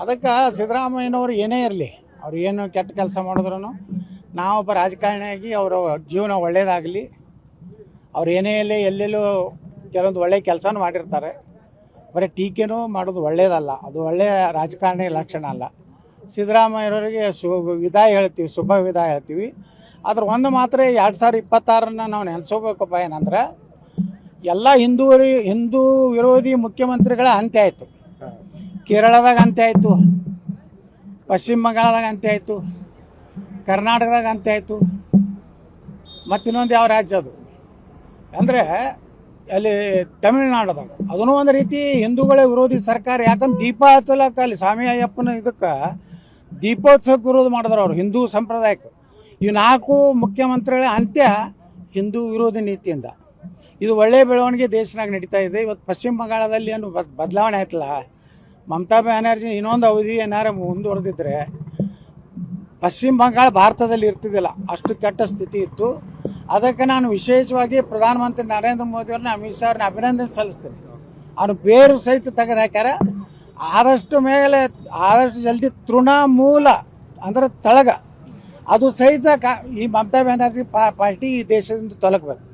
ಅದಕ್ಕೆ ಸಿದ್ದರಾಮಯ್ಯನವರು ಏನೇ ಇರಲಿ, ಅವ್ರು ಏನು ಕೆಟ್ಟ ಕೆಲಸ ಮಾಡಿದ್ರು ನಾವೊಬ್ಬ ರಾಜಕಾರಣಿಯಾಗಿ ಅವರ ಜೀವನ ಒಳ್ಳೆಯದಾಗಲಿ, ಅವ್ರು ಏನೇ ಇರಲಿ ಎಲ್ಲೆಲ್ಲೂ ಕೆಲವೊಂದು ಒಳ್ಳೆಯ ಕೆಲಸನೂ ಮಾಡಿರ್ತಾರೆ. ಬರೀ ಟೀಕೆನೂ ಮಾಡೋದು ಒಳ್ಳೆಯದಲ್ಲ, ಅದು ಒಳ್ಳೆಯ ರಾಜಕಾರಣಿ ಲಕ್ಷಣ ಅಲ್ಲ. ಸಿದ್ದರಾಮಯ್ಯನವರಿಗೆ ವಿದಾಯ ಹೇಳ್ತೀವಿ, ಶುಭ ವಿದಾಯ ಹೇಳ್ತೀವಿ. ಅದ್ರ ಒಂದು ಮಾತ್ರ 2026 ನಾವು ನೆನೆಸ್ಕೋಬೇಕಪ್ಪ. ಏನಂದ್ರೆ ಎಲ್ಲ ಹಿಂದೂ ವಿರೋಧಿ ಮುಖ್ಯಮಂತ್ರಿಗಳ ಅಂತ್ಯ ಆಯಿತು. ಕೇರಳದಾಗ ಅಂತ್ಯ ಆಯಿತು, ಪಶ್ಚಿಮ ಬಂಗಾಳದಾಗ ಅಂತ್ಯ ಆಯಿತು, ಕರ್ನಾಟಕದಾಗ ಅಂತ್ಯ ಆಯಿತು, ಮತ್ತು ಇನ್ನೊಂದು ಯಾವ ರಾಜ್ಯ ಅದು ಅಂದರೆ ಅಲ್ಲಿ ತಮಿಳ್ನಾಡದಾಗ ಅದೂ ಒಂದು ರೀತಿ ಹಿಂದೂಗಳ ವಿರೋಧಿ ಸರ್ಕಾರ. ಯಾಕಂದ್ರೆ ದೀಪ ಹಚ್ಚಲಕ್ಕೆ ಅಲ್ಲಿ ಸ್ವಾಮಿ ಅಯ್ಯಪ್ಪನ ಇದಕ್ಕೆ ದೀಪೋತ್ಸವಕ್ಕೆ ವಿರೋಧ ಮಾಡಿದ್ರು ಅವರು ಹಿಂದೂ ಸಂಪ್ರದಾಯಕ್ಕೆ. ಇವು 4 ಮುಖ್ಯಮಂತ್ರಿಗಳ ಅಂತ್ಯ ಹಿಂದೂ ವಿರೋಧಿ ನೀತಿಯಿಂದ. ಇದು ಒಳ್ಳೆಯ ಬೆಳವಣಿಗೆ ದೇಶನಾಗ ನಡೀತಾ ಇದೆ. ಇವತ್ತು ಪಶ್ಚಿಮ ಬಂಗಾಳದಲ್ಲಿ ಏನು ಬದಲಾವಣೆ ಆಯ್ತಲ್ಲ, ಮಮತಾ ಬ್ಯಾನರ್ಜಿ ಇನ್ನೊಂದು ಅವಧಿ ಏನಾರು ಮುಂದುವರೆದಿದ್ರೆ ಪಶ್ಚಿಮ ಬಂಗಾಳ ಭಾರತದಲ್ಲಿ ಇರ್ತಿದ್ದಿಲ್ಲ, ಅಷ್ಟು ಕೆಟ್ಟ ಸ್ಥಿತಿ ಇತ್ತು. ಅದಕ್ಕೆ ನಾನು ವಿಶೇಷವಾಗಿ ಪ್ರಧಾನಮಂತ್ರಿ ನರೇಂದ್ರ ಮೋದಿಯವ್ರನ್ನ, ಅಮಿತ್ ಶಾ ಅವ್ರನ್ನ ಅಭಿನಂದನೆ ಸಲ್ಲಿಸ್ತೀನಿ. ಅವ್ರು ಬೇರು ಸಹಿತ ತೆಗೆದು ಹಾಕ್ಯಾರ. ಆದಷ್ಟು ಜಲ್ದಿ ತೃಣಮೂಲ ಅಂದ್ರೆ ತಳಗ ಅದು ಸಹಿತ ಈ ಮಮತಾ ಬ್ಯಾನರ್ಜಿ ಪಾರ್ಟಿ ಈ ದೇಶದಿಂದ ತೊಲಗಬೇಕು.